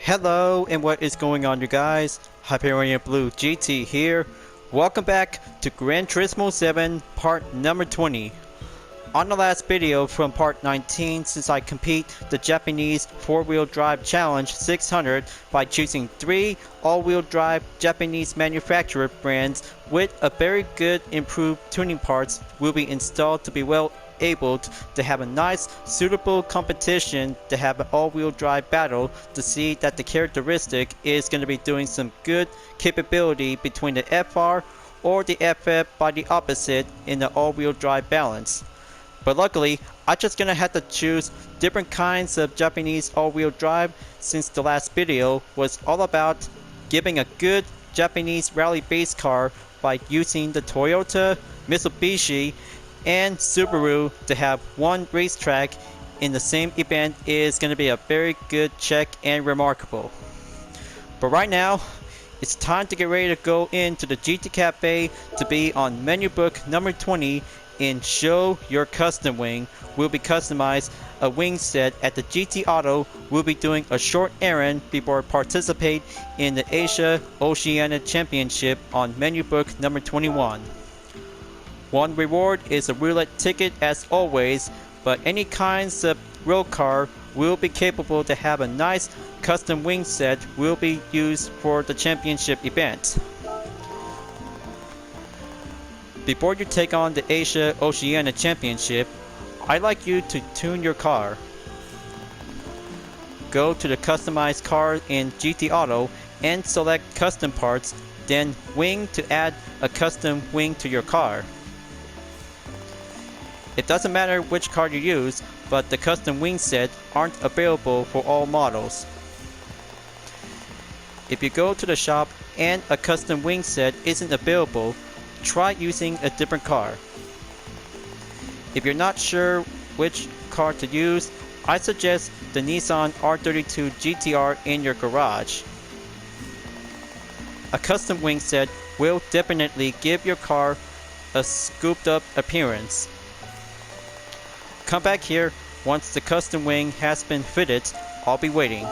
Hello, and what is going on, you guys? Hyperion-Blue-GT here. Welcome back to Gran Turismo 7 part number 20. On the last video from part 19, since I compete the Japanese 4-wheel drive challenge 600 by choosing 3 all-wheel drive Japanese manufacturer brands with a very good improved tuning parts will be installed to be well able to have a nice suitable competition to have an all-wheel drive battle to see that the characteristic is going to be doing some good capability between the FR or the FF by the opposite in the all-wheel drive balance. But luckily, I'm just gonna have to choose different kinds of Japanese all-wheel drive since the last video was all about giving a good Japanese rally base car by using the Toyota, Mitsubishi, and Subaru to have one racetrack in the same event is going to be a very good check and remarkable. But right now, it's time to get ready to go into the GT Cafe to be on menu book number 20 in Show Your Custom Wing. We'll be customized a wing set at the GT Auto. We'll be doing a short errand before participate in the Asia-Oceania Championship on menu book number 21. One reward is a roulette ticket as always, but any kinds of road car will be capable to have a nice custom wing set will be used for the championship event. Before you take on the Asia-Oceania Championship, I'd like you to tune your car. Go to the customized car in GT Auto and select custom parts, then wing to add a custom wing to your car. It doesn't matter which car you use, but the custom wing set aren't available for all models. If you go to the shop and a custom wing set isn't available, try using a different car. If you're not sure which car to use, I suggest the Nissan R32 GT-R in your garage. A custom wing set will definitely give your car a scooped up appearance. Come back here once the custom wing has been fitted. I'll be waiting.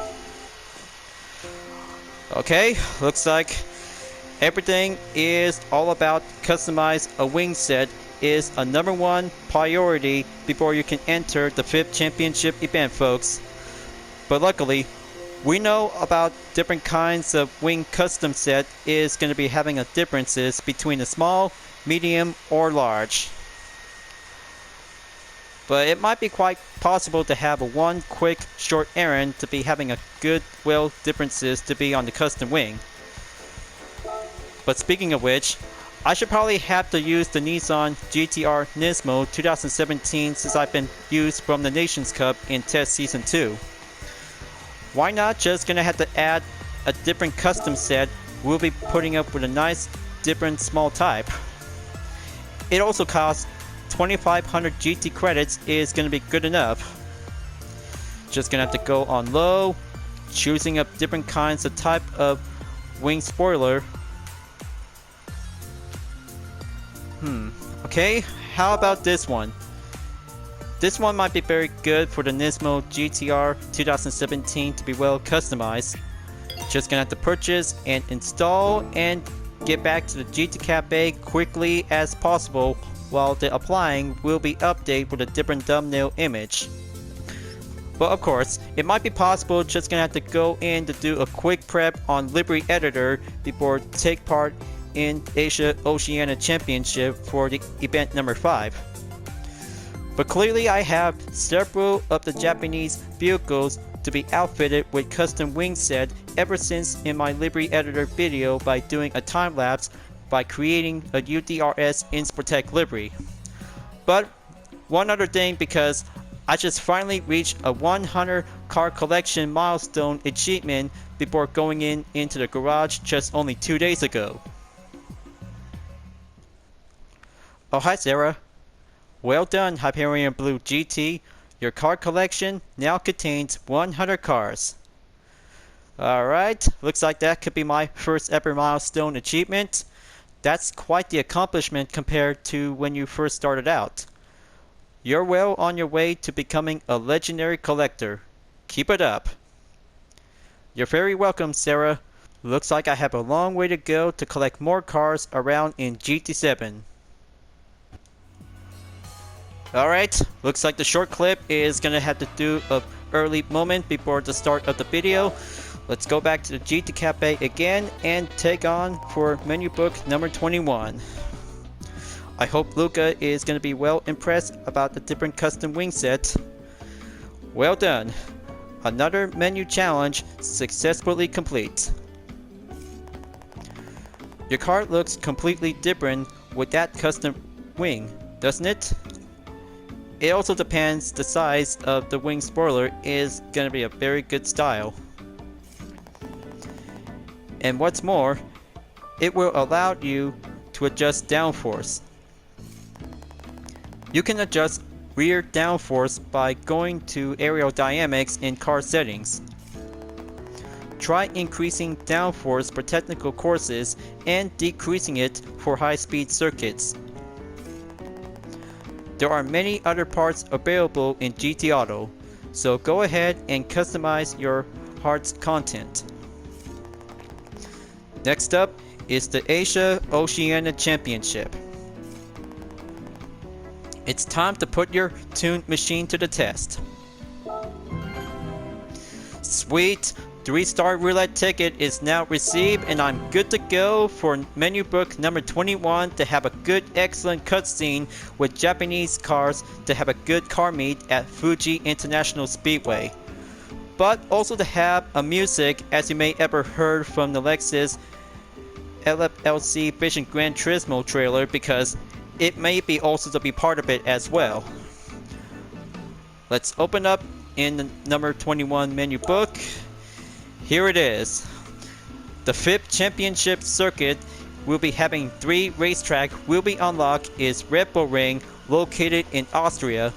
Okay, looks like everything is all about customize a wing set is a #1 priority before you can enter the 5th championship event, folks. But luckily, we know about different kinds of wing custom set is going to be having a differences between a small, medium, or large. But it might be quite possible to have a one quick short errand to be having a good differences to be on the custom wing. But speaking of which, I should probably have to use the Nissan GT-R Nismo 2017 since I've been used from the Nations Cup in Test Season 2. Why not just gonna have to add a different custom set we'll be putting up with a nice different small type. It also costs 2,500 GT credits is gonna be good enough. Just gonna have to go on low, choosing up different kinds of type of wing spoiler. Okay, how about this one? This one might be very good for the Nismo GT-R 2017 to be well customized. Just gonna have to purchase and install and get back to the GT Cafe quickly as possible while the applying will be updated with a different thumbnail image. But of course, it might be possible just gonna have to go in to do a quick prep on Livery Editor before take part in Asia-Oceania Championship for the event number 5. But clearly I have several of the Japanese vehicles to be outfitted with custom wing set ever since in my Livery Editor video by doing a time lapse by creating a UDRS Insportec livery. But one other thing, because I just finally reached a 100 car collection milestone achievement before going into the garage just only 2 days ago. Oh, hi Sarah. Well done, Hyperion-Blue-GT. Your car collection now contains 100 cars. Alright, looks like that could be my first ever milestone achievement. That's quite the accomplishment compared to when you first started out. You're well on your way to becoming a legendary collector. Keep it up. You're very welcome, Sarah. Looks like I have a long way to go to collect more cars around in GT7. Alright, looks like the short clip is gonna have to do a early moment before the start of the video. Let's go back to the GT Cafe again and take on for menu book number 21. I hope Luca is gonna be well impressed about the different custom wing sets. Well done. Another menu challenge successfully complete. Your car looks completely different with that custom wing, doesn't it? It also depends the size of the wing spoiler is gonna be a very good style. And what's more, it will allow you to adjust downforce. You can adjust rear downforce by going to aerodynamics in car settings. Try increasing downforce for technical courses and decreasing it for high-speed circuits. There are many other parts available in GT Auto, so go ahead and customize your heart's content. Next up is the Asia-Oceania Championship. It's time to put your tuned machine to the test. Sweet! 3-star roulette ticket is now received and I'm good to go for menu book number 21 to have a good excellent cutscene with Japanese cars to have a good car meet at Fuji International Speedway. But also to have a music as you may ever heard from the Lexus LFLC Vision Gran Turismo trailer because it may be also to be part of it as well. Let's open up in the number 21 menu book. Here it is. The 5th championship circuit will be having 3 racetrack will be unlocked is Red Bull Ring located in Austria,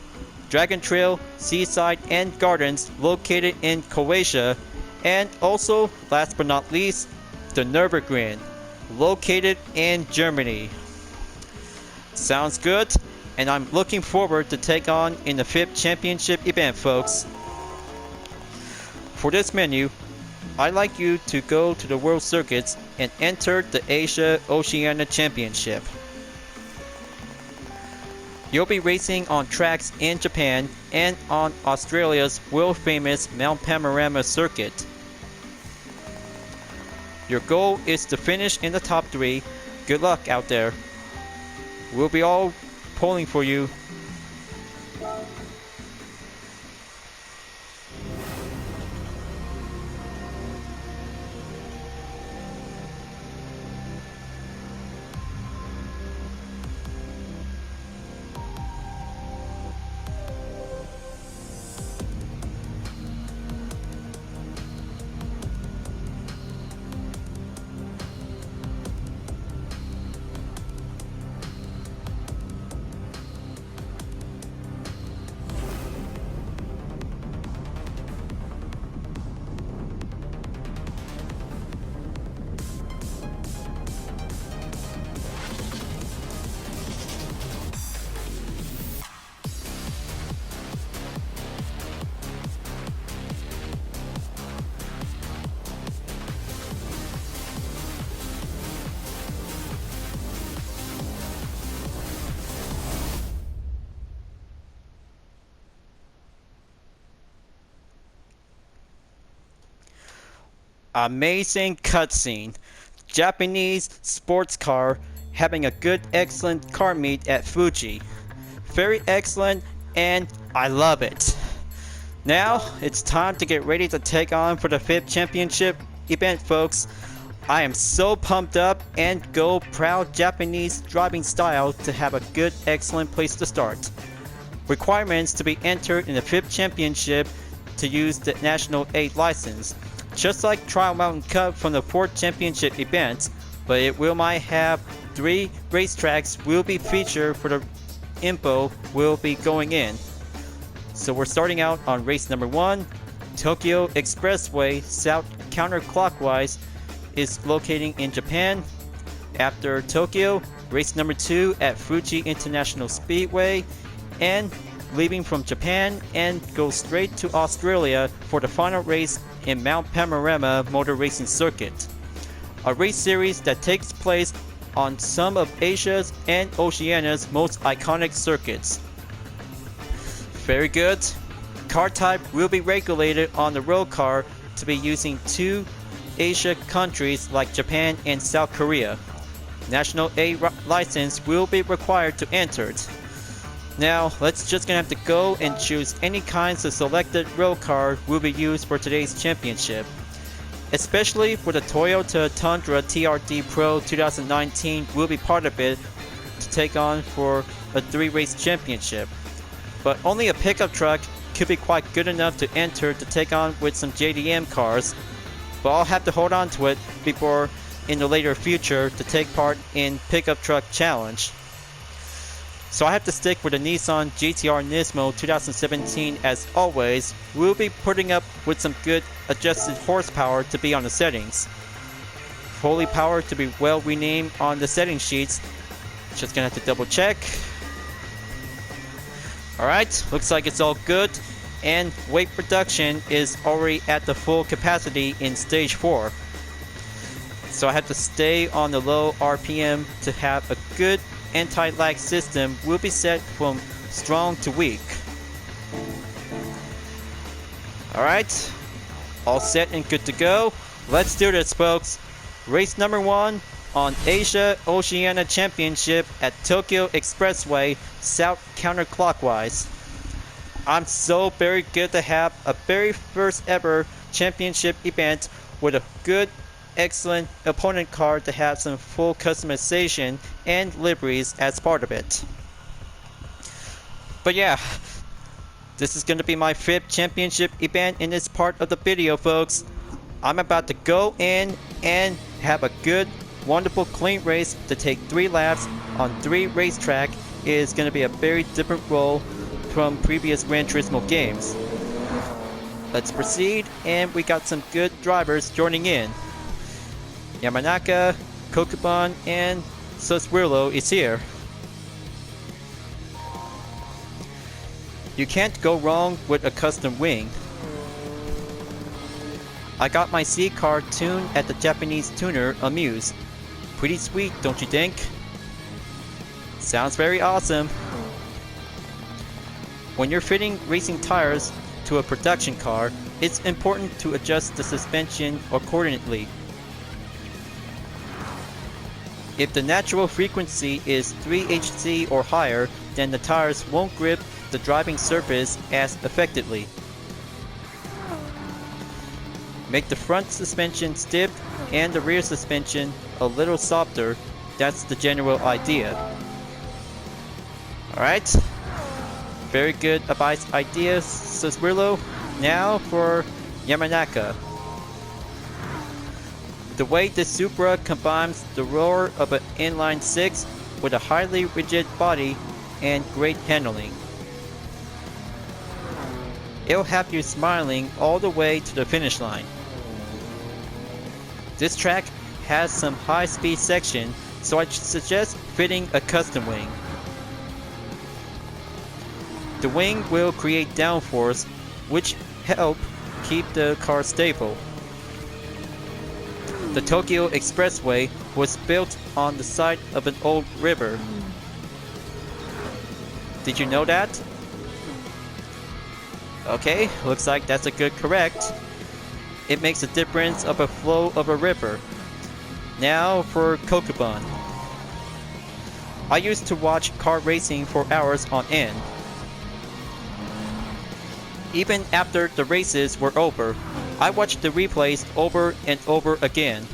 Dragon Trail, Seaside and Gardens located in Croatia, and also last but not least the Nürburgring located in Germany. Sounds good, and I'm looking forward to take on in the 5th championship event, folks. For this menu, I'd like you to go to the World Circuits and enter the Asia-Oceania Championship. You'll be racing on tracks in Japan and on Australia's world-famous Mount Panorama circuit. Your goal is to finish in the top 3. Good luck out there. We'll be all pulling for you. Amazing cutscene. Japanese sports car having a good excellent car meet at Fuji. Very excellent and I love it. Now it's time to get ready to take on for the 5th championship event, folks. I am so pumped up and go proud Japanese driving style to have a good excellent place to start. Requirements to be entered in the 5th championship to use the National 8 license. Just like Trial Mountain Cup from the 4th championship event, but it will might have 3 racetracks will be featured for the info will be going in. So we're starting out on race number 1. Tokyo Expressway south counterclockwise is locating in Japan. After Tokyo, race number 2 at Fuji International Speedway, and leaving from Japan and go straight to Australia for the final race in Mount Panorama Motor Racing Circuit, a race series that takes place on some of Asia's and Oceania's most iconic circuits. Very good. Car type will be regulated on the road car to be using two Asia countries like Japan and South Korea. National A license will be required to enter it. Now, let's just gonna have to go and choose any kinds of selected road car will be used for today's championship. Especially for the Toyota Tundra TRD Pro 2019 will be part of it to take on for a 3-race championship. But only a pickup truck could be quite good enough to enter to take on with some JDM cars, but I'll have to hold on to it before in the later future to take part in pickup truck challenge. So I have to stick with the Nissan GT-R Nismo 2017 as always. We'll be putting up with some good adjusted horsepower to be on the settings. Fully powered to be well renamed on the setting sheets. Just gonna have to double check. Alright, looks like it's all good. And weight reduction is already at the full capacity in stage 4. So I have to stay on the low RPM to have a good anti-lag system will be set from strong to weak. Alright, all set and good to go. Let's do this, folks. Race number 1 on Asia-Oceania Championship at Tokyo Expressway, south counterclockwise. I'm so very good to have a very first ever championship event with a good excellent opponent card to have some full customization and liveries as part of it. But yeah, this is going to be my 5th championship event in this part of the video, folks. I'm about to go in and have a good, wonderful, clean race to take 3 laps on 3 racetrack. It is going to be a very different role from previous Gran Turismo games. Let's proceed, and we got some good drivers joining in. Yamanaka, Kokuban, and Soswirlo is here. You can't go wrong with a custom wing. I got my C car tuned at the Japanese tuner Amuse. Pretty sweet, don't you think? Sounds very awesome. When you're fitting racing tires to a production car, it's important to adjust the suspension accordingly. If the natural frequency is 3 Hz or higher, then the tires won't grip the driving surface as effectively. Make the front suspension stiff and the rear suspension a little softer. That's the general idea. Alright. Very good advice ideas, Soswirlo. Now for Yamanaka. The way the Supra combines the roar of an inline 6 with a highly rigid body and great handling. It'll have you smiling all the way to the finish line. This track has some high-speed section, so I suggest fitting a custom wing. The wing will create downforce, which help keep the car stable. The Tokyo Expressway was built on the side of an old river. Did you know that? Okay, looks like that's a good correct. It makes a difference of a flow of a river. Now for Kokuban. I used to watch car racing for hours on end. Even after the races were over, I watched the replays over and over again.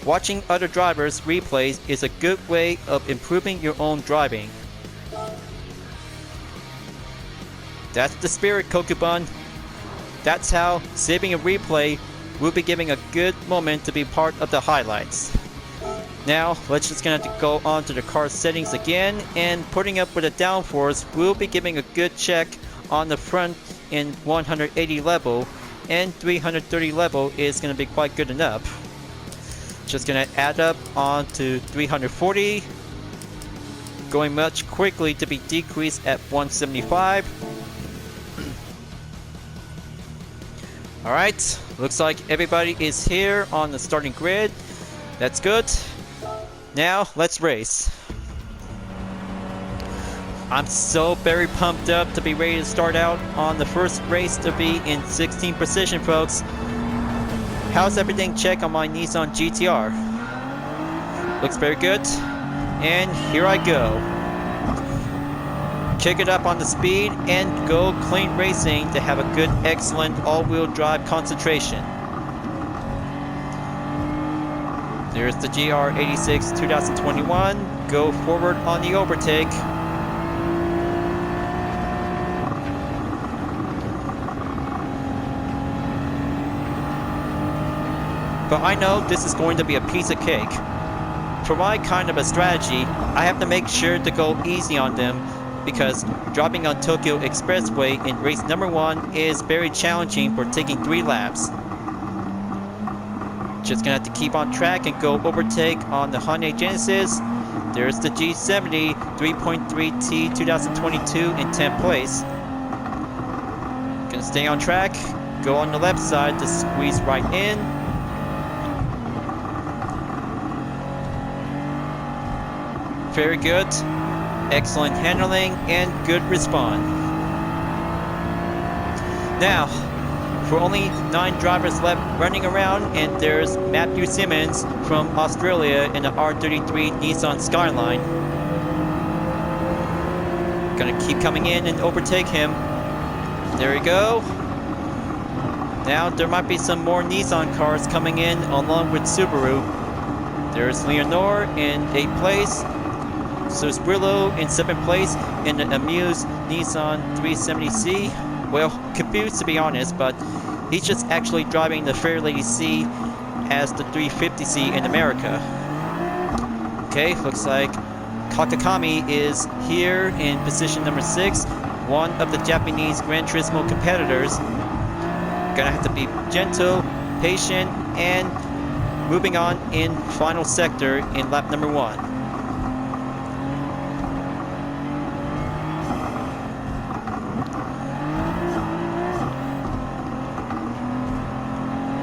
Watching other drivers' replays is a good way of improving your own driving. That's the spirit, Kokuban. That's how saving a replay will be giving a good moment to be part of the highlights. Now, let's just gonna have to go on to the car settings again, and putting up with a downforce will be giving a good check on the front in 180 level, and 330 level is gonna be quite good enough. Just gonna add up on to 340, going much quickly to be decreased at 175. Alright, looks like everybody is here on the starting grid. That's good. Now, let's race. I'm so very pumped up to be ready to start out on the first race to be in 16 precision, folks. How's everything check on my Nissan GT-R? Looks very good. And here I go. Kick it up on the speed and go clean racing to have a good, excellent all-wheel drive concentration. There's the GR86 2021. Go forward on the overtake. But I know this is going to be a piece of cake. For my kind of a strategy, I have to make sure to go easy on them because driving on Tokyo Expressway in race number 1 is very challenging for taking 3 laps. Just gonna have to keep on track and go overtake on the Hyundai Genesis. There's the G70 3.3T 2022 in 10th place. Gonna stay on track, go on the left side to squeeze right in. Very good. Excellent handling and good respawn. Now, for only 9 drivers left running around, and there's Matthew Simmons from Australia in the R33 Nissan Skyline. Gonna keep coming in and overtake him. There we go. Now there might be some more Nissan cars coming in along with Subaru. There's Leonore in 8th place. So it's Brillo in 7th place in the Amuse Nissan 370C. Well, confused to be honest, but he's just actually driving the Fairlady C as the 350C in America. Okay, looks like Kakakami is here in position number 6, one of the Japanese Gran Turismo competitors. Gonna have to be gentle, patient, and moving on in final sector in lap number 1.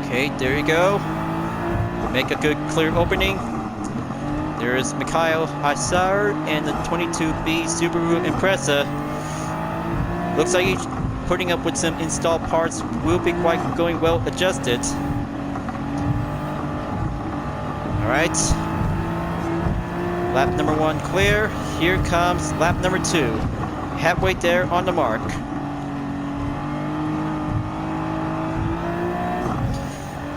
Okay, there you go. Make a good clear opening. There is Mikhail Isar and the 22B Subaru Impreza. Looks like he's putting up with some installed parts. Will be quite going well adjusted. Alright. Lap number 1 clear. Here comes lap number 2. Halfway there on the mark.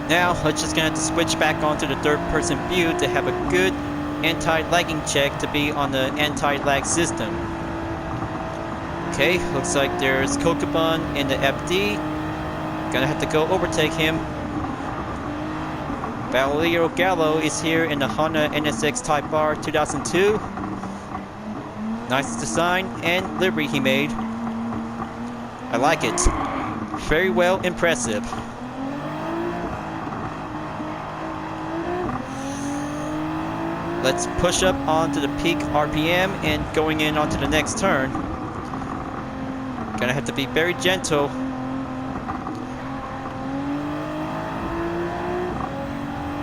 Now, let's just gonna have to switch back onto the third person view to have a good anti-lagging check to be on the anti-lag system. Okay, looks like there's Kokubun in the FD. Gonna have to go overtake him. Valerio Gallo is here in the Honda NSX Type R 2002. Nice design and livery he made. I like it. Very well impressive. Let's push up onto the peak RPM and going in onto the next turn. Gonna have to be very gentle.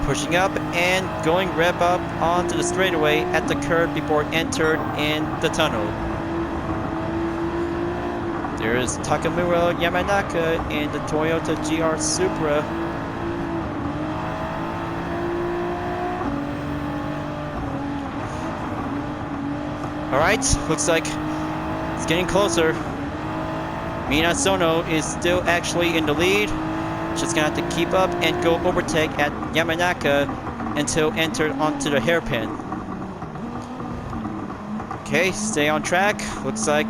Pushing up and going rev up onto the straightaway at the curve before it entered in the tunnel. There's Takamura Yamanaka in the Toyota GR Supra. Alright, looks like it's getting closer. Mina Sono is still actually in the lead. Just gonna have to keep up and go overtake at Yamanaka until entered onto the hairpin. Okay, stay on track. Looks like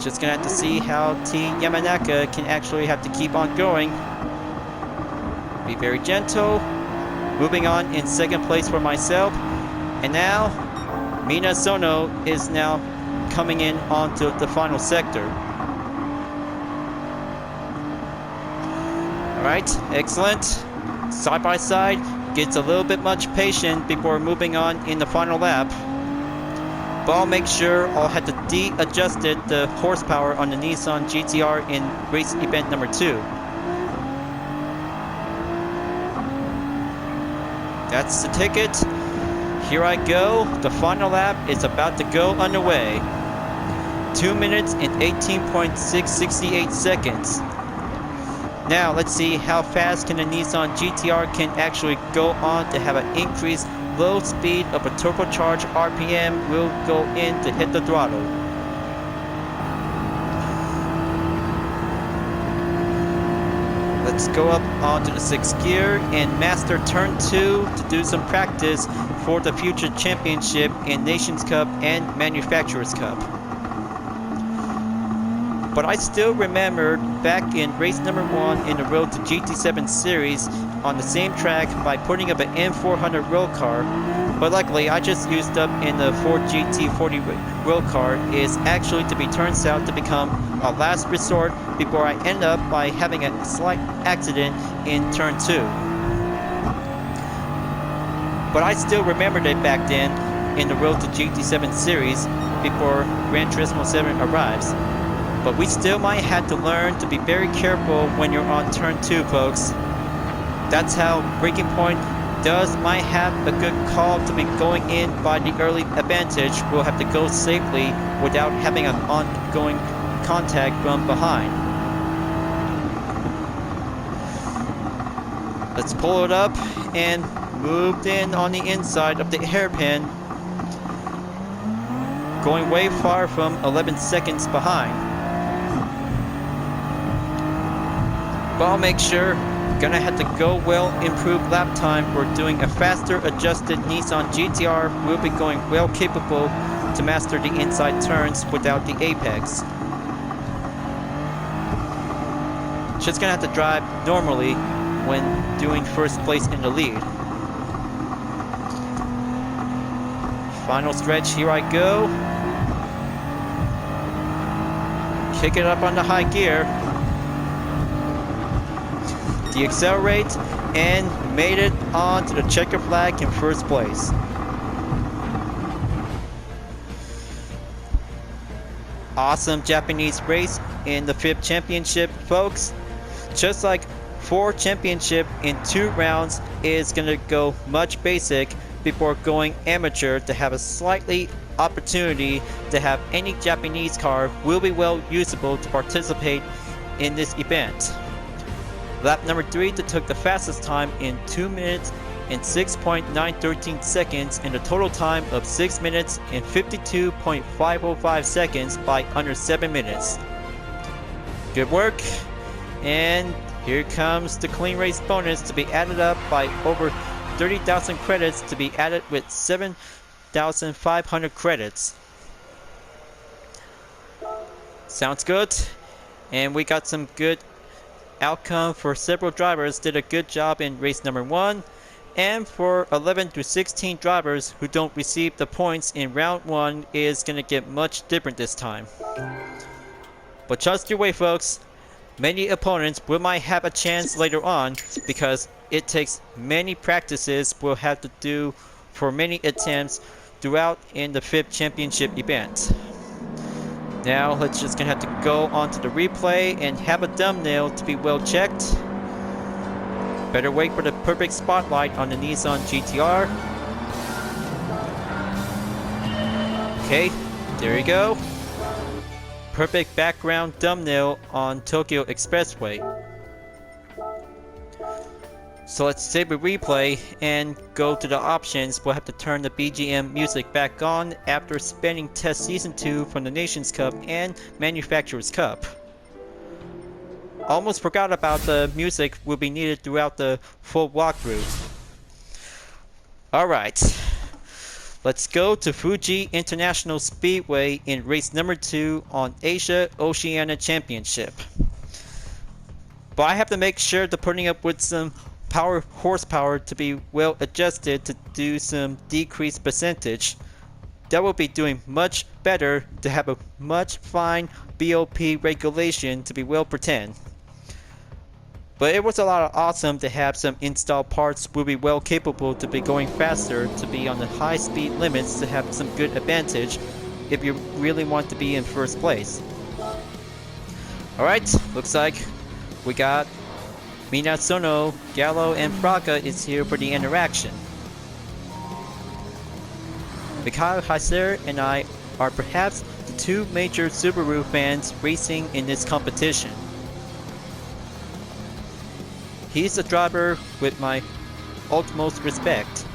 just gonna have to see how T Yamanaka can actually have to keep on going. Be very gentle. Moving on in 2nd place for myself. And now Mina Sono is now coming in onto the final sector. Alright, excellent. Side by side, gets a little bit much patient before moving on in the final lap. But I'll make sure I'll have to de-adjusted the horsepower on the Nissan GT-R in race event number 2. That's the ticket. Here I go. The final lap is about to go underway. 2 minutes and 18.668 seconds. Now let's see how fast can the Nissan GT-R can actually go on to have an increased low speed of a turbocharged RPM will go in to hit the throttle. Let's go up onto the 6th gear and master turn 2 to do some practice for the future championship in Nations Cup and Manufacturers Cup. But I still remember back in race number 1 in the Road to GT7 series on the same track by putting up an M400 roll car, but luckily I just used up in the Ford GT40 roll car is actually to be turns out to become a last resort before I end up by having a slight accident in turn 2. But I still remembered it back then in the Road to GT7 series before Gran Turismo 7 arrives. But we still might have to learn to be very careful when you're on turn 2, folks. That's how braking point might have a good call to be going in by the early advantage. We'll have to go safely without having an ongoing contact from behind. Let's pull it up and moved in on the inside of the hairpin. Going way far from 11 seconds behind. But I'll make sure, gonna have to go well improved lap time. We're doing a faster adjusted Nissan GT-R. We'll be going well capable to master the inside turns without the apex. Just gonna have to drive normally when doing first place in the lead. Final stretch, here I go. Kick it up on the high gear. Deaccelerate and made it onto the checker flag in first place. Awesome Japanese race in the 5th championship, folks. Just like 4 championship in 2 rounds is gonna go much basic before going amateur to have a slightly opportunity to have any Japanese car will be well usable to participate in this event. Lap number 3 that took the fastest time in 2 minutes and 6.913 seconds and a total time of 6 minutes and 52.505 seconds by under 7 minutes. Good work, and here comes the clean race bonus to be added up by over 30,000 credits to be added with 7,500 credits. Sounds good, and we got some good outcome for several drivers. Did a good job in race number 1, and for 11 to 16 drivers who don't receive the points in round 1 is gonna get much different this time. But trust your way, folks. Many opponents will might have a chance later on because it takes many practices we'll have to do for many attempts throughout in the 5th championship event. Now let's just gonna have to go onto the replay and have a thumbnail to be well checked. Better wait for the perfect spotlight on the Nissan GT-R. Okay, there you go. Perfect background thumbnail on Tokyo Expressway. So let's save a replay and go to the options. We'll have to turn the BGM music back on after spending test season 2 from the Nations Cup and Manufacturers Cup. Almost forgot about the music will be needed throughout the full walkthrough. Alright, let's go to Fuji International Speedway in race number 2 on Asia-Oceania Championship. But I have to make sure to putting up with some power horsepower to be well adjusted to do some decreased percentage. That will be doing much better to have a much fine BOP regulation to be well pretend. But it was a lot of awesome to have some installed parts will be well capable to be going faster, to be on the high speed limits, to have some good advantage if you really want to be in first place. Alright, looks like we got Minasono, Gallo, and Fraga is here for the interaction. Mikhail Heiser and I are perhaps the two major Subaru fans racing in this competition. He's a driver with my utmost respect.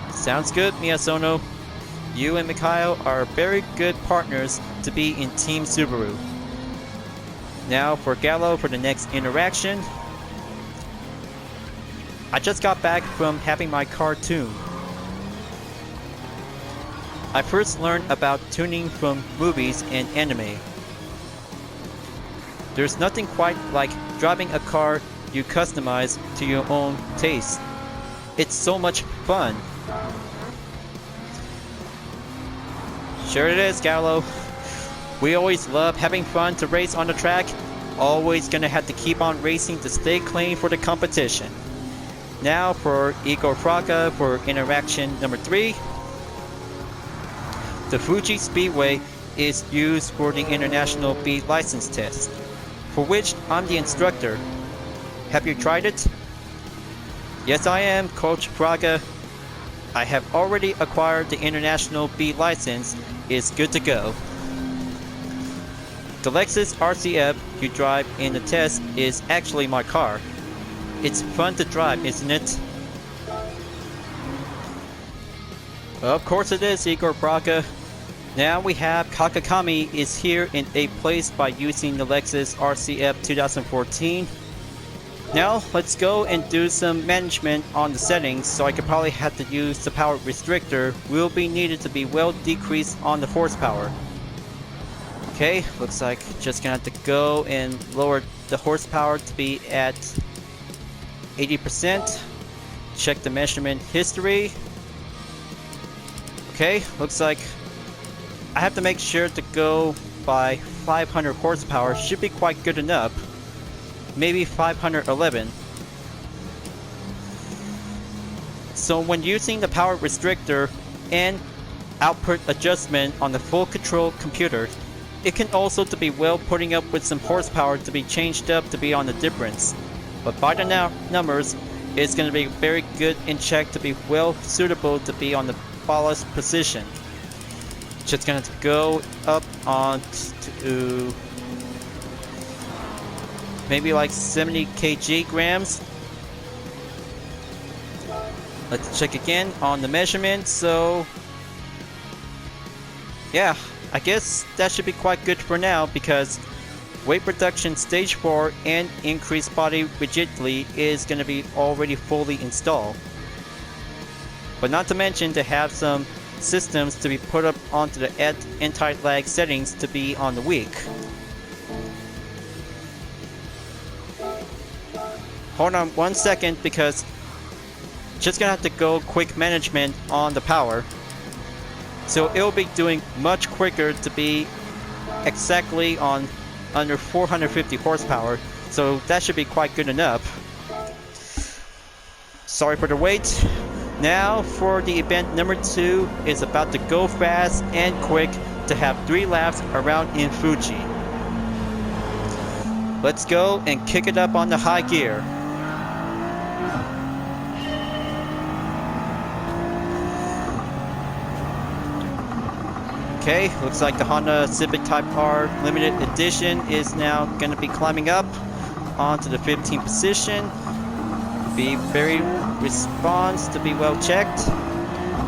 Sounds good, Miyazono. You and Mikhail are very good partners to be in Team Subaru. Now for Gallo for the next interaction. I just got back from having my car tuned. I first learned about tuning from movies and anime. There's nothing quite like driving a car you customize to your own taste. It's so much fun. Sure it is, Gallo. We always love having fun to race on the track. Always gonna have to keep on racing to stay clean for the competition. Now for Igor Fraga for interaction number 3. The Fuji Speedway is used for the International B license test, for which I'm the instructor. Have you tried it? Yes, I am, Coach Fraga. I have already acquired the International B license. It's good to go. The Lexus RCF you drive in the test is actually my car. It's fun to drive, isn't it? Of course it is, Igor Fraga. Now we have Kakakami is here in 8th place by using the Lexus RCF 2014. Now let's go and do some management on the settings, so I could probably have to use the power restrictor will be needed to be well decreased on the horsepower. Okay, looks like just gonna have to go and lower the horsepower to be at 80%. Check the measurement history. Okay, looks like I have to make sure to go by 500 horsepower. Should be quite good enough. Maybe 511. So when using the power restrictor and output adjustment on the full control computer, it can also to be well putting up with some horsepower to be changed up to be on the difference. But by the numbers, it's going to be very good in check to be well suitable to be on the ballast position. Just gonna go up on to maybe like 70 kg. Let's check again on the measurement. So yeah, I guess that should be quite good for now, because weight reduction stage 4 and increased body rigidity is going to be already fully installed. But not to mention to have some systems to be put up onto the anti-lag settings to be on the weak. Hold on 1 second, because just gonna have to go quick management on the power. So it'll be doing much quicker to be exactly on under 450 horsepower. So that should be quite good enough. Sorry for the wait. Now for the event number 2 is about to go fast and quick to have 3 laps around in Fuji. Let's go and kick it up on the high gear. Okay, looks like the Honda Civic Type R Limited Edition is now going to be climbing up onto the 15th position. Be very response to be well checked.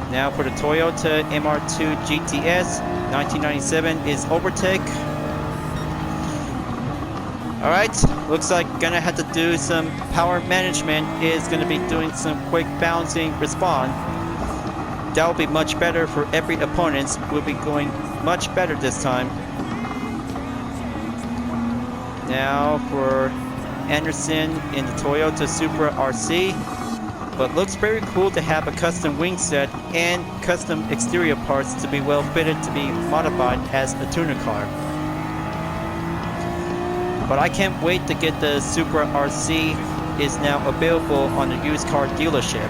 Now for the Toyota MR2 GTS 1997 is overtake. Alright, looks like gonna have to do some power management. Is gonna be doing some quick bouncing respawn. That will be much better for every opponent. Will be going much better this time. Now for Anderson in the Toyota Supra RC. But looks very cool to have a custom wing set and custom exterior parts to be well fitted to be modified as a tuner car. But I can't wait to get the Supra RC is now available on the used car dealership.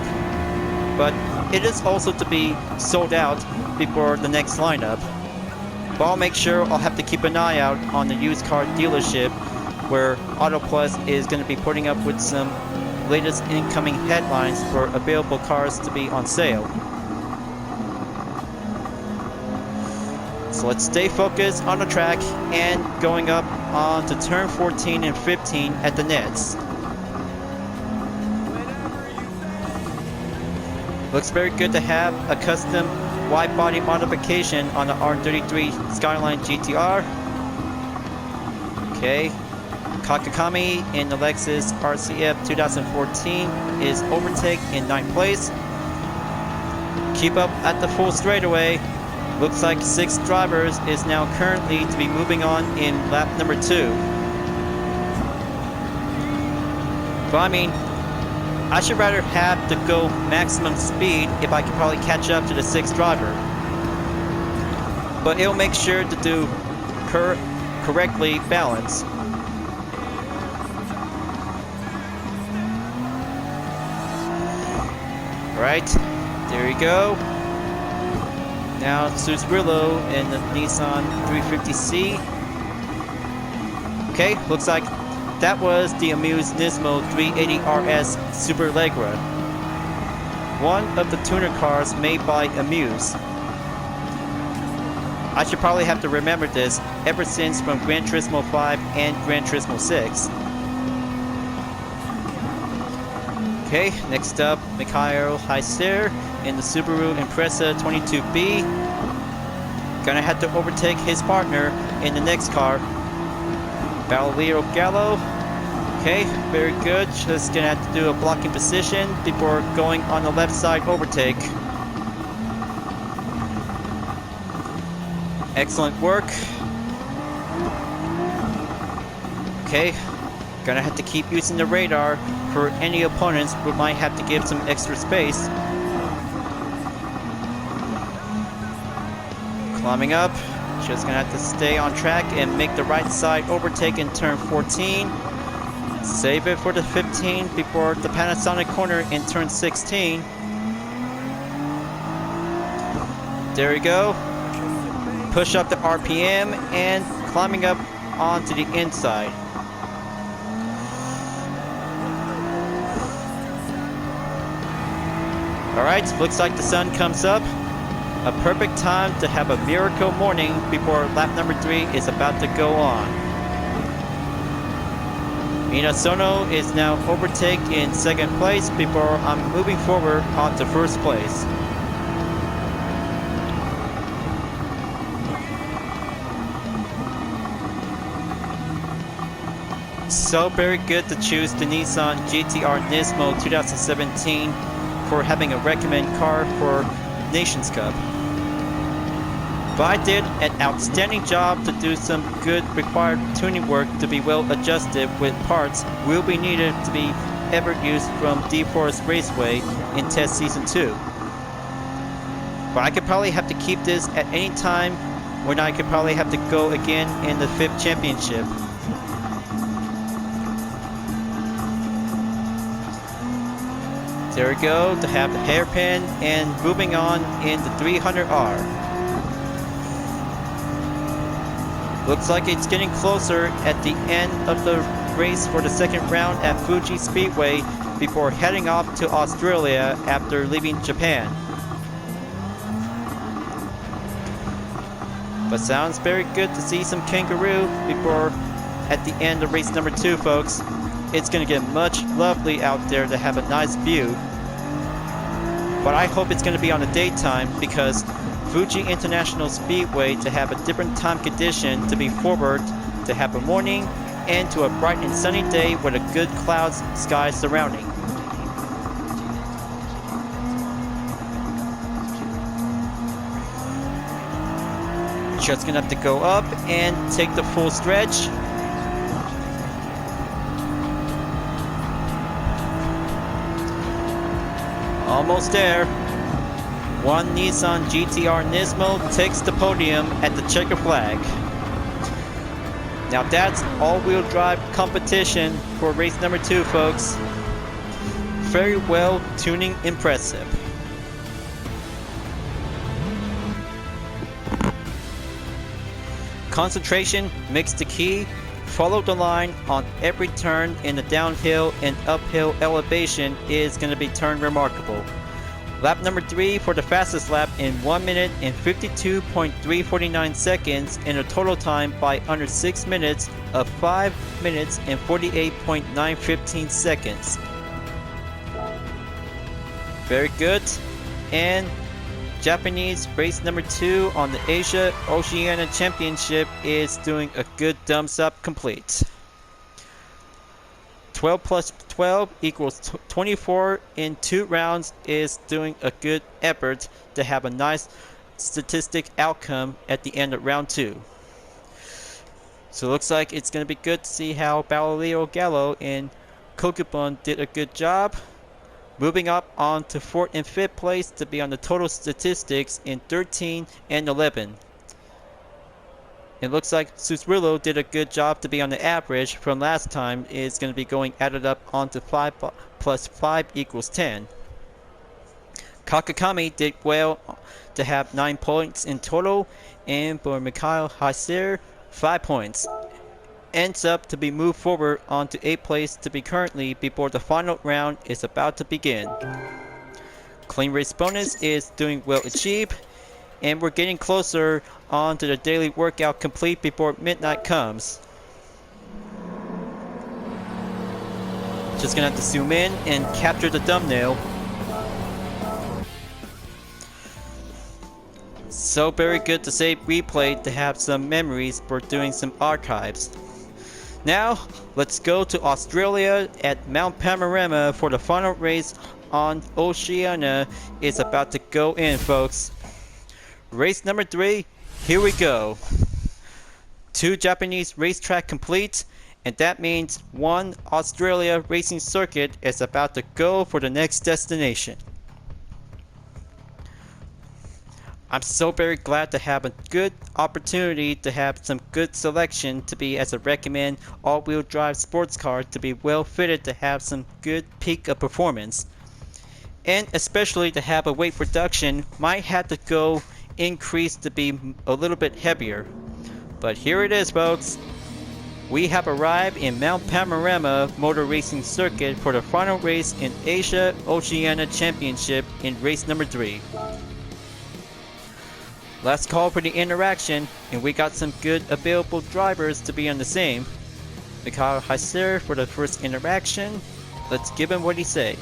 But it is also to be sold out before the next lineup. But I'll make sure I'll have to keep an eye out on the used car dealership where Auto Plus is going to be putting up with some latest incoming headlines for available cars to be on sale. So let's stay focused on the track and going up on to turn 14 and 15 at the nets. Looks very good to have a custom wide body modification on the R33 Skyline GT-R. Okay, Kakakami in the Lexus RCF 2014 is overtake in 9th place. Keep up at the full straightaway. Looks like 6 drivers is now currently to be moving on in lap number 2. But I mean, I should rather have to go maximum speed if I can probably catch up to the 6th driver. But it'll make sure to do correctly balance. Right, there we go. Now Susrillo in the Nissan 350C. Okay, looks like that was the Amuse Nismo 380 RS Superleggera, one of the tuner cars made by Amuse. I should probably have to remember this ever since from Gran Turismo 5 and Gran Turismo 6. Okay, next up, Mikhail Heiser in the Subaru Impreza 22B. Gonna have to overtake his partner in the next car, Valerio Gallo. Okay, very good. Just gonna have to do a blocking position before going on the left side overtake. Excellent work. Okay, gonna have to keep using the radar for any opponents who might have to give some extra space. Climbing up, just gonna have to stay on track and make the right side overtake in turn 14. Save it for the 15 before the Panasonic corner in turn 16. There we go. Push up the RPM and climbing up onto the inside. Alright, looks like the sun comes up. A perfect time to have a miracle morning before lap number 3 is about to go on. Minasono is now overtake in 2nd place before I'm moving forward onto 1st place. So very good to choose the Nissan GT-R Nismo 2017 for having a recommend car for Nations Cup. But I did an outstanding job to do some good required tuning work to be well adjusted with parts will be needed to be ever used from downforce Raceway in test season 2. But I could probably have to keep this at any time when I could probably have to go again in the 5th championship. There we go, to have the hairpin and moving on in the 300R. Looks like it's getting closer at the end of the race for the 2nd round at Fuji Speedway before heading off to Australia after leaving Japan. But sounds very good to see some kangaroo before at the end of race number 2, folks. It's going to get much lovely out there to have a nice view. But I hope it's going to be on the daytime because Fuji International Speedway to have a different time condition to be forward to have a morning and to a bright and sunny day with a good clouds sky surrounding. Just gonna have to go up and take the full stretch. Almost there. One Nissan GT-R Nismo takes the podium at the checker flag. Now that's all-wheel drive competition for race number 2, folks. Very well tuning impressive. Concentration makes the key. Follow the line on every turn in the downhill and uphill elevation is going to be turn remarkable. Lap number 3 for the fastest lap in 1 minute and 52.349 seconds in a total time by under 6 minutes of 5 minutes and 48.915 seconds. Very good. And Japanese race number 2 on the Asia-Oceania Championship is doing a good thumbs up complete. 12 plus 12 equals 24 in 2 rounds is doing a good effort to have a nice statistic outcome at the end of round 2. So it looks like it's going to be good to see how Balileo Gallo and Kokubun did a good job. Moving up on to 4th and 5th place to be on the total statistics in 13 and 11. It looks like Susrillo did a good job to be on the average from last time. Is going to be going added up onto 5 plus 5 equals 10. Kakakami did well to have 9 points in total, and for Mikhail Heiser 5 points. Ends up to be moved forward onto 8th place to be currently before the final round is about to begin. Clean race bonus is doing well achieved, and we're getting closer on to the daily workout complete before midnight comes. Just gonna have to zoom in and capture the thumbnail. So very good to save replay to have some memories for doing some archives. Now, let's go to Australia at Mount Panorama for the final race on Oceania is about to go in, folks. Race number 3, here we go. 2 Japanese racetrack complete, and that means 1 Australia racing circuit is about to go for the next destination. I'm so very glad to have a good opportunity to have some good selection to be as a recommend all-wheel drive sports car to be well fitted to have some good peak of performance. And especially to have a weight reduction might have to go increase to be a little bit heavier. But here it is, folks. We have arrived in Mount Panorama Motor Racing Circuit for the final race in Asia-Oceania Championship in race number 3. Last call for the interaction, and we got some good available drivers to be on the same. Mikhail Heiser for the first interaction. Let's give him what he say.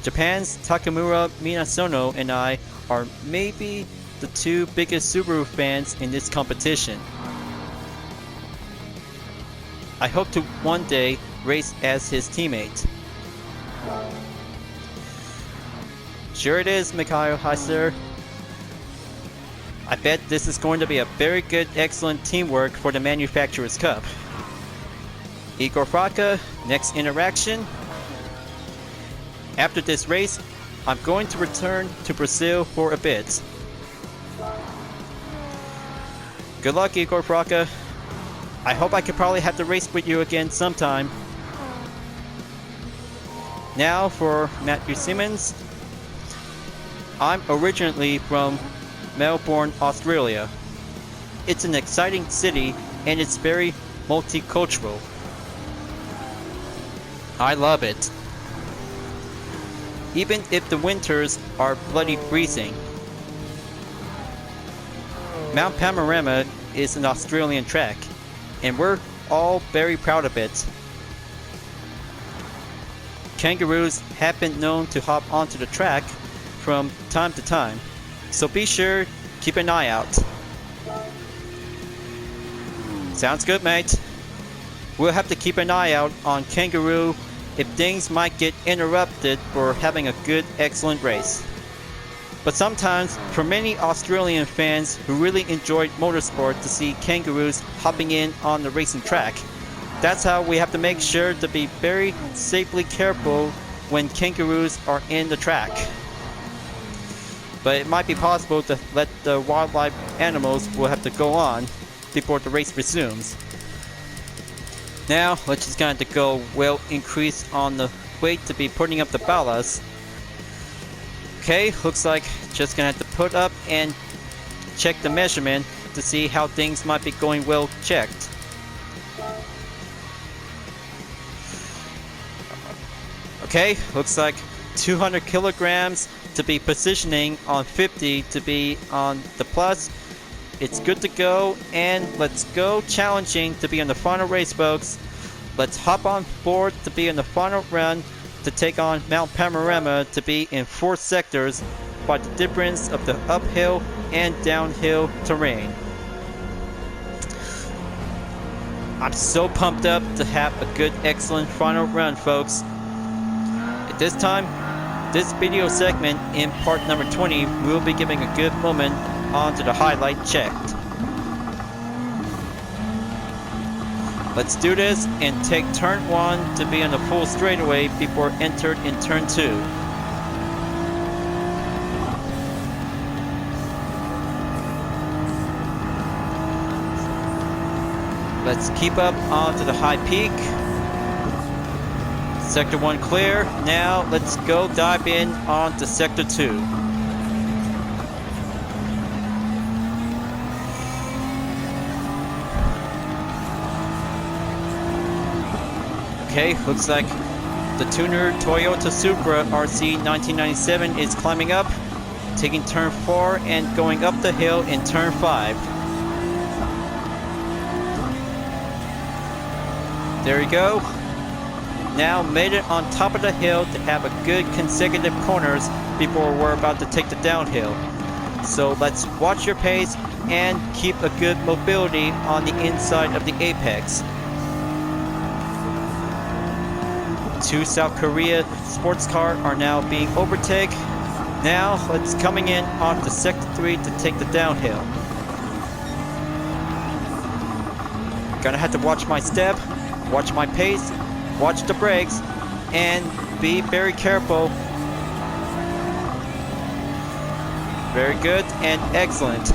Japan's Takamura Minasono and I are maybe the 2 biggest Subaru fans in this competition. I hope to one day race as his teammate. Sure it is, Mikhail Heiser. I bet this is going to be a very good, excellent teamwork for the Manufacturers' Cup. Igor Fraka, next interaction. After this race, I'm going to return to Brazil for a bit. Good luck, Igor Fraka. I hope I could probably have to race with you again sometime. Now for Matthew Simmons. I'm originally from Melbourne, Australia. It's an exciting city and it's very multicultural. I love it. Even if the winters are bloody freezing. Mount Panorama is an Australian track, and we're all very proud of it. Kangaroos have been known to hop onto the track from time to time, so be sure keep an eye out. Sounds good, mate. We'll have to keep an eye out on Kangaroo if things might get interrupted for having a good, excellent race. But sometimes, for many Australian fans who really enjoyed motorsport to see kangaroos hopping in on the racing track, that's how we have to make sure to be very safely careful when kangaroos are in the track. But it might be possible to let the wildlife animals will have to go on, before the race resumes. Now, let's just going to go well increase on the weight to be putting up the ballast. Okay, looks like just gonna have to put up and check the measurement to see how things might be going well checked. Okay, looks like 200 kilograms to be positioning on 50 to be on the plus. It's good to go, and let's go challenging to be on the final race, folks. Let's hop on board to be in the final run to take on Mount Panorama to be in 4 sectors by the difference of the uphill and downhill terrain. I'm so pumped up to have a good, excellent final run, folks. At this time, this video segment in part number 20 will be giving a good moment onto the highlight checked. Let's do this and take turn 1 to be on the full straightaway before entered in turn 2. Let's keep up onto the high peak. Sector 1 clear. Now let's go dive in onto Sector 2. Okay, looks like the tuner Toyota Supra RC 1997 is climbing up, taking turn 4 and going up the hill in turn 5. There we go. Now made it on top of the hill to have a good consecutive corners before we're about to take the downhill. So let's watch your pace and keep a good mobility on the inside of the apex. 2 South Korea sports car are now being overtaken. Now let's coming in onto Sector 3 to take the downhill. Gonna have to watch my step, watch my pace, watch the brakes, and be very careful. Very good and excellent.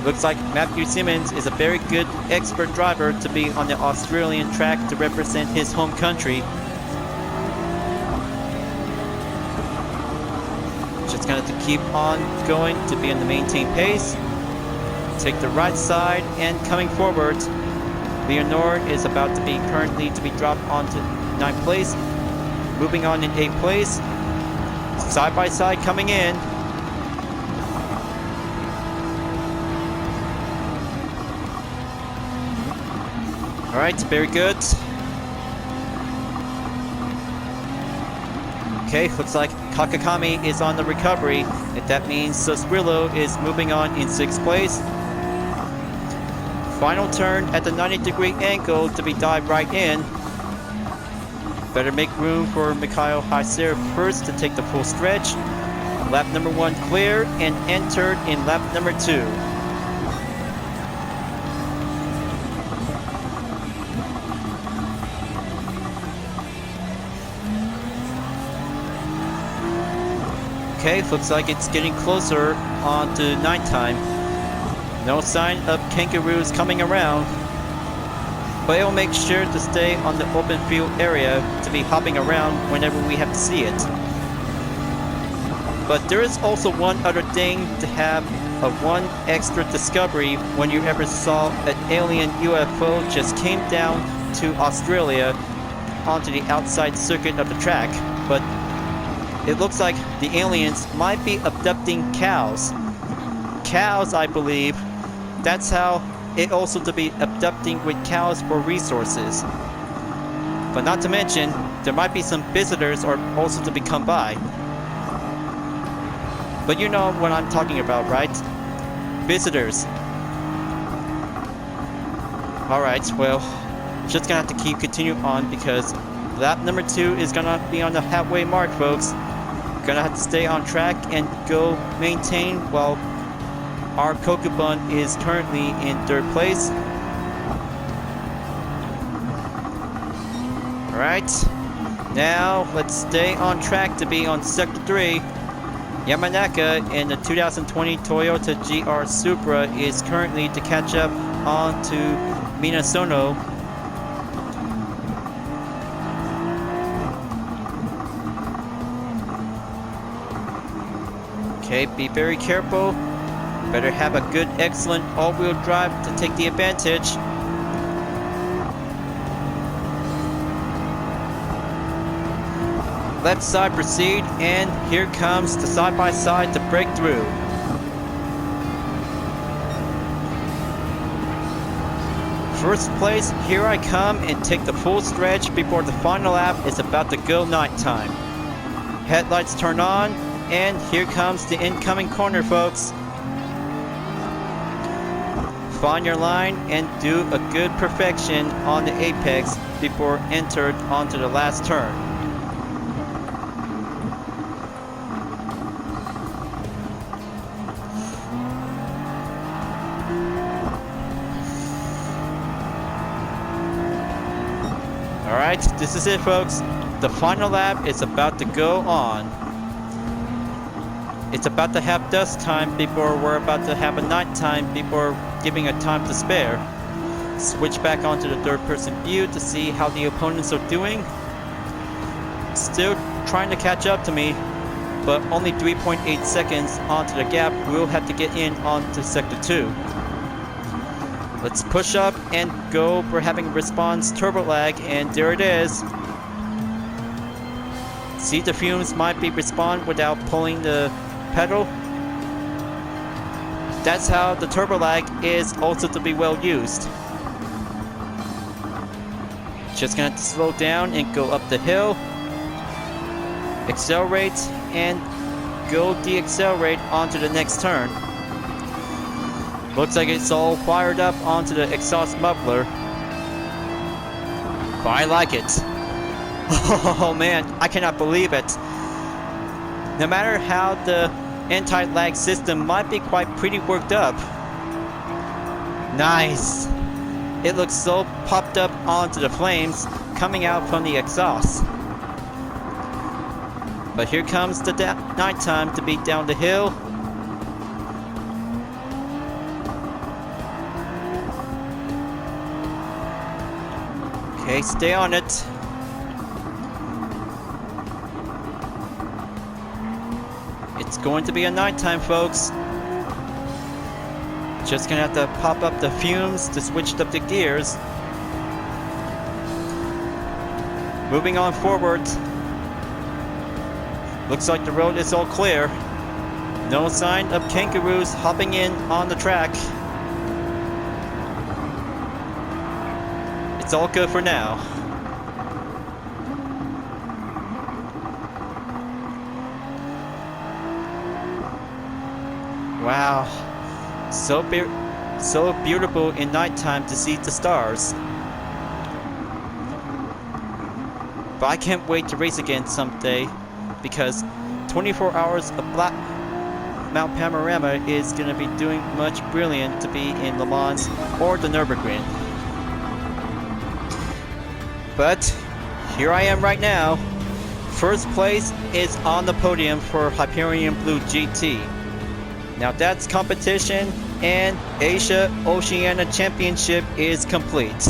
Looks like Matthew Simmons is a very good expert driver to be on the Australian track to represent his home country. Just gonna have to keep on going to be in the maintain pace. Take the right side and coming forward. Leonore is about to be currently to be dropped onto 9th place. Moving on in 8th place. Side by side coming in. Alright, very good. Okay, looks like Kakakami is on the recovery. If that means Sosquillo is moving on in 6th place. Final turn at the 90-degree angle to be dived right in. Better make room for Mikhail Heiser first to take the full stretch. Lap number 1 clear and entered in lap number 2. Okay, looks like it's getting closer on to nighttime. No sign of kangaroos coming around, but it'll make sure to stay on the open field area to be hopping around whenever we have to see it. But there is also one other thing to have one extra discovery when you ever saw an alien UFO just came down to Australia onto the outside circuit of the track. But it looks like the aliens might be abducting cows. Cows, I believe. That's how it also to be abducting with cows for resources. But not to mention, there might be some visitors or also to be come by. But you know what I'm talking about, right? Visitors. Alright, well, just gonna have to keep continue on because lap number 2 is gonna be on the halfway mark, folks. Gonna have to stay on track and go maintain while our Kokubun is currently in 3rd place. Alright, now let's stay on track to be on Sector 3. Yamanaka in the 2020 Toyota GR Supra is currently to catch up onto Minasono. Okay, be very careful. Better have a good, excellent all-wheel drive to take the advantage. Left side proceed, and here comes the side-by-side to break through. First place, here I come and take the full stretch before the final lap is about to go nighttime. Headlights turn on, and here comes the incoming corner, folks. Find your line and do a good perfection on the apex before entered onto the last turn. Alright, this is it, folks. The final lap is about to go on. It's about to have dusk time before we're about to have a night time before giving a time to spare. Switch back onto the third person view to see how the opponents are doing. Still trying to catch up to me, but only 3.8 seconds onto the gap. We'll have to get in onto sector 2. Let's push up and go. We're having response turbo lag, and there it is. See, the fumes might be respond without pulling the pedal. That's how the turbo lag is also to be well used. Just gonna have to slow down and go up the hill. Accelerate and go de-accelerate onto the next turn. Looks like it's all fired up onto the exhaust muffler. But I like it. Oh man, I cannot believe it. No matter how the anti-lag system might be quite pretty worked up. Nice. It looks so popped up onto the flames coming out from the exhaust. But here comes the nighttime to beat down the hill. Okay, stay on it. It's going to be a nighttime, folks. Just gonna have to pop up the fumes to switch up the gears. Moving on forward. Looks like the road is all clear. No sign of kangaroos hopping in on the track. It's all good for now. Wow, so beautiful in nighttime to see the stars. But I can't wait to race again someday, because 24 hours of black Mount Panorama is going to be doing much brilliant to be in Le Mans or the Nürburgring. But here I am right now. First place is on the podium for Hyperion-Blue-GT. Now that's competition, and Asia-Oceania Championship is complete.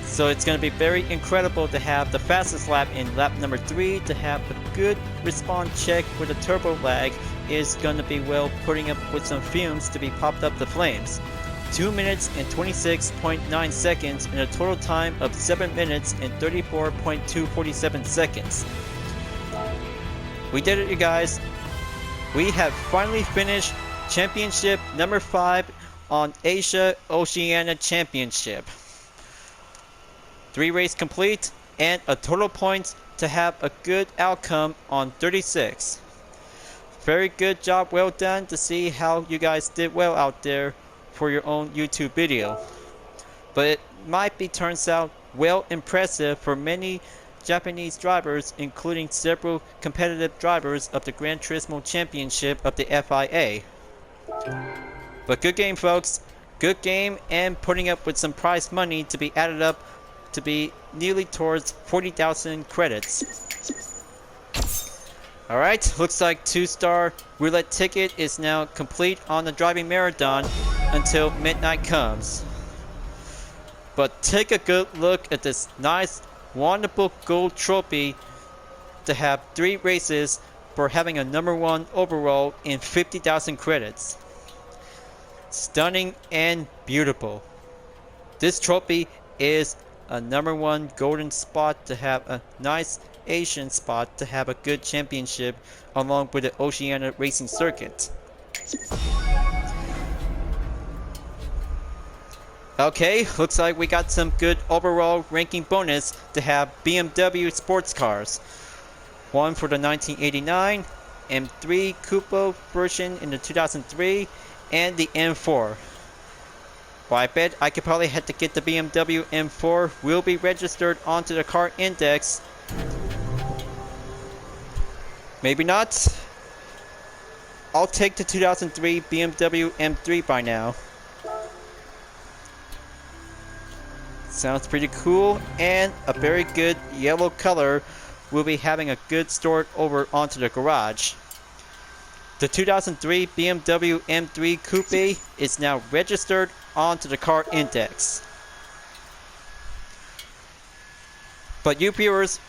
So it's going to be very incredible to have the fastest lap in lap number 3, to have a good response check where the turbo lag is going to be well putting up with some fumes to be popped up the flames. 2 minutes and 26.9 seconds in a total time of 7 minutes and 34.247 seconds. We did it, you guys. We have finally finished championship number 5 on Asia-Oceania Championship. 3 races complete and a total points to have a good outcome on 36. Very good job, well done, to see how you guys did well out there for your own YouTube video. But it might be turns out well impressive for many Japanese drivers, including several competitive drivers of the Gran Turismo Championship of the FIA. But good game, folks. Good game, and putting up with some prize money to be added up to be nearly towards 40,000 credits. Alright, looks like 2-star roulette ticket is now complete on the driving marathon until midnight comes. But take a good look at this nice, wonderful gold trophy to have 3 races for having a #1 overall in 50,000 credits. Stunning and beautiful. This trophy is a #1 golden spot to have a nice Asian spot to have a good championship along with the Oceania racing circuit. Okay, looks like we got some good overall ranking bonus to have BMW sports cars. One for the 1989 M3 Coupe version in the 2003 and the M4. Well, I bet I could probably have to get the BMW M4 will be registered onto the car index. Maybe not. I'll take the 2003 BMW M3 by now. Sounds pretty cool, and a very good yellow color will be having a good stored over onto the garage. The 2003 BMW M3 Coupe is now registered onto the car index. But you viewers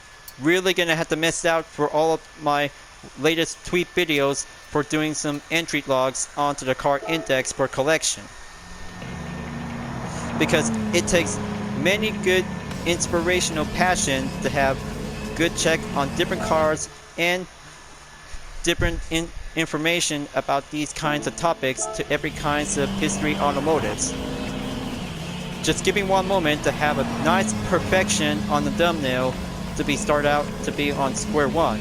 really gonna have to miss out for all of my latest tweet videos for doing some entry logs onto the car index for collection. Because it takes many good inspirational passion to have good check on different cars and different information about these kinds of topics to every kinds of history automotives. Just giving one moment to have a nice perfection on the thumbnail to be start out to be on square one.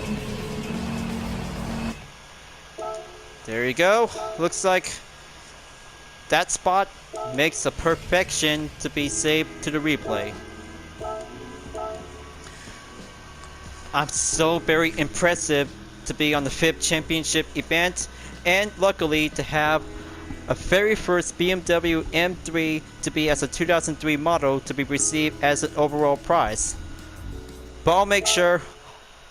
There you go. Looks like that spot makes a perfection to be saved to the replay. I'm so very impressive to be on the 5th championship event, and luckily to have a very first BMW M3 to be as a 2003 model to be received as an overall prize. But I'll make sure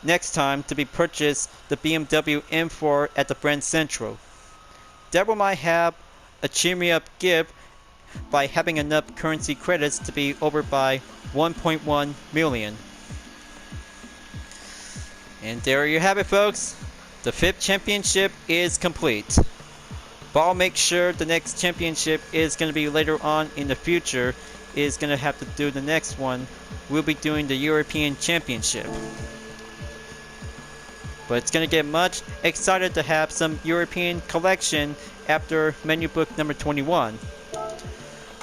next time to be purchased the BMW M4 at the Brand Central. That might have a cheer me up gift by having enough currency credits to be over by 1.1 million. And there you have it, folks. The 5th championship is complete. But I'll make sure the next championship is going to be later on in the future. Is going to have to do the next one. We'll be doing the European Championship. But it's going to get much excited to have some European collection after menu book number 21.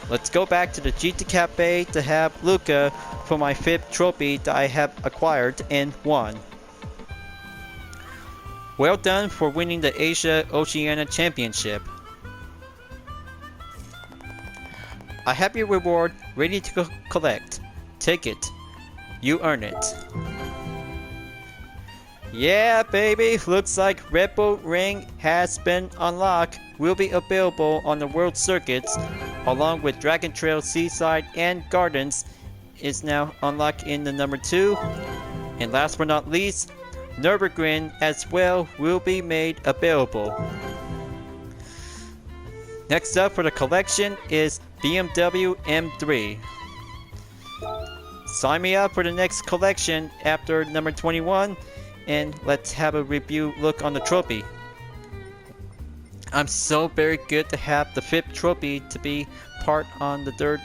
Let's go back to the GT Cafe to have Luca for my 5th trophy that I have acquired and won. Well done for winning the Asia-Oceania Championship. I have your reward ready to collect. Take it. You earn it. Yeah, baby, looks like Red Bull Ring has been unlocked. Will be available on the world circuits, along with Dragon Trail Seaside and Gardens is now unlocked in the number 2. And last but not least, Nürburgring as well will be made available. Next up for the collection is BMW M3. Sign me up for the next collection after number 21, and let's have a review look on the trophy. I'm so very good to have the 5th trophy to be part on the 3rd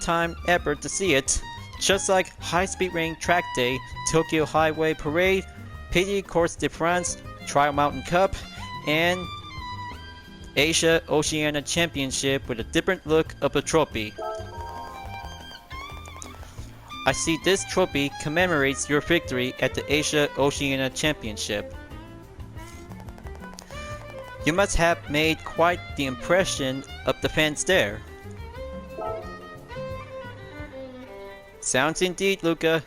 time ever to see it. Just like High Speed Ring Track Day, Tokyo Highway Parade, Petit Course de France, Trial Mountain Cup, and Asia-Oceania Championship with a different look of the trophy. I see this trophy commemorates your victory at the Asia-Oceania Championship. You must have made quite the impression of the fans there. Sounds indeed, Luca.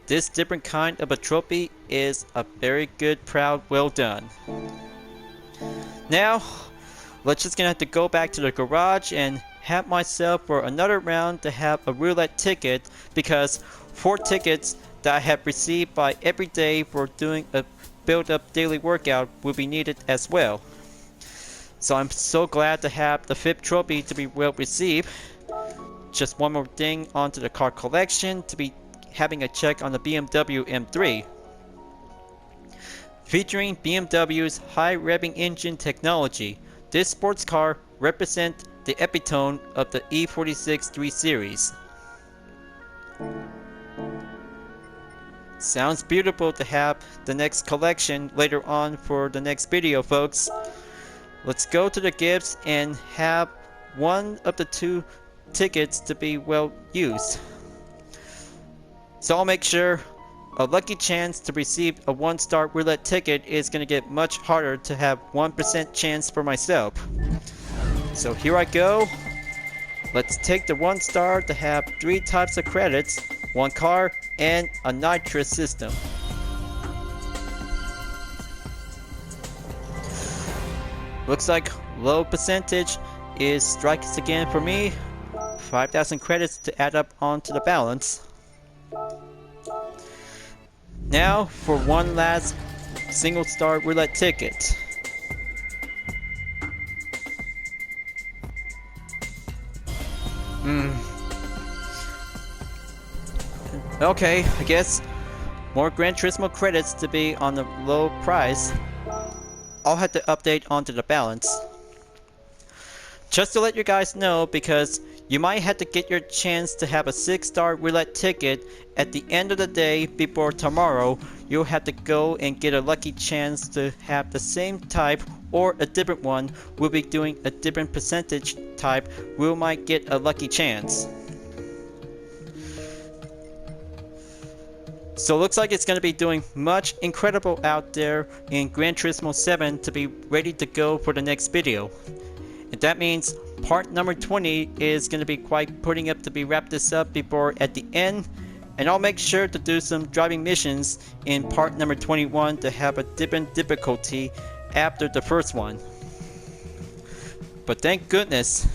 This different kind of a trophy is a very good, proud, well done. Now, let's just gonna have to go back to the garage and have myself for another round to have a roulette ticket, because 4 tickets that I have received by every day for doing a build-up daily workout will be needed as well. So I'm so glad to have the 5th trophy to be well received. Just one more thing onto the car collection, to be having a check on the BMW M3. Featuring BMW's high revving engine technology, this sports car represents the epitome of the E46 3 Series. Sounds beautiful to have the next collection later on for the next video, folks. Let's go to the gifts and have one of the 2 tickets to be well used. So I'll make sure a lucky chance to receive a 1-star roulette ticket is going to get much harder to have 1% chance for myself. So here I go. Let's take the 1-star to have 3 types of credits, 1 car, and a nitrous system. Looks like low percentage is strikes again for me. 5,000 credits to add up onto the balance. Now for one last single star roulette ticket. Okay, I guess more Gran Turismo credits to be on the low price. I'll have to update onto the balance. Just to let you guys know, because you might have to get your chance to have a 6-star roulette ticket at the end of the day before tomorrow. You'll have to go and get a lucky chance to have the same type or a different one. We'll be doing a different percentage type. We might get a lucky chance. So looks like it's going to be doing much incredible out there in Gran Turismo 7 to be ready to go for the next video. And that means part number 20 is going to be quite putting up to be wrapped this up before at the end. And I'll make sure to do some driving missions in part number 21 to have a different difficulty after the first one. But thank goodness,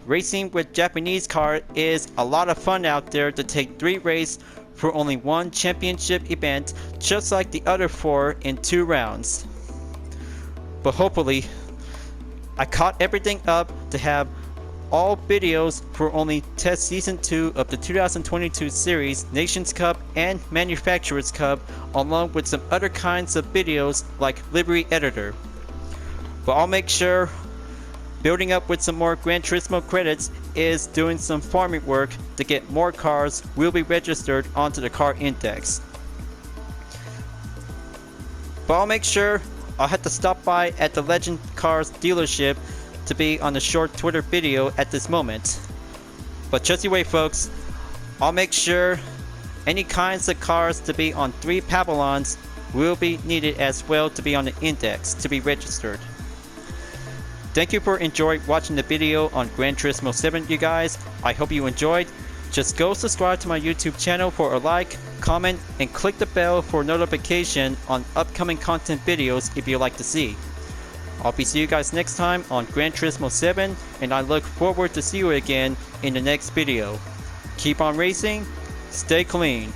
racing with Japanese car is a lot of fun out there to take 3 races for only 1 championship event, just like the other 4 in 2 rounds. But hopefully, I caught everything up to have all videos for only test season 2 of the 2022 series, Nations Cup and Manufacturers Cup, along with some other kinds of videos like livery editor. But I'll make sure building up with some more Gran Turismo credits is doing some farming work to get more cars will be registered onto the car index. But I'll make sure I'll have to stop by at the Legend Cars dealership to be on a short Twitter video at this moment. But just you wait, folks. I'll make sure any kinds of cars to be on 3 Pavilions will be needed as well to be on the index to be registered. Thank you for enjoying watching the video on Gran Turismo 7, you guys. I hope you enjoyed. Just go subscribe to my YouTube channel for a like, comment, and click the bell for notification on upcoming content videos if you like to see. I'll be seeing you guys next time on Gran Turismo 7, and I look forward to see you again in the next video. Keep on racing, stay clean.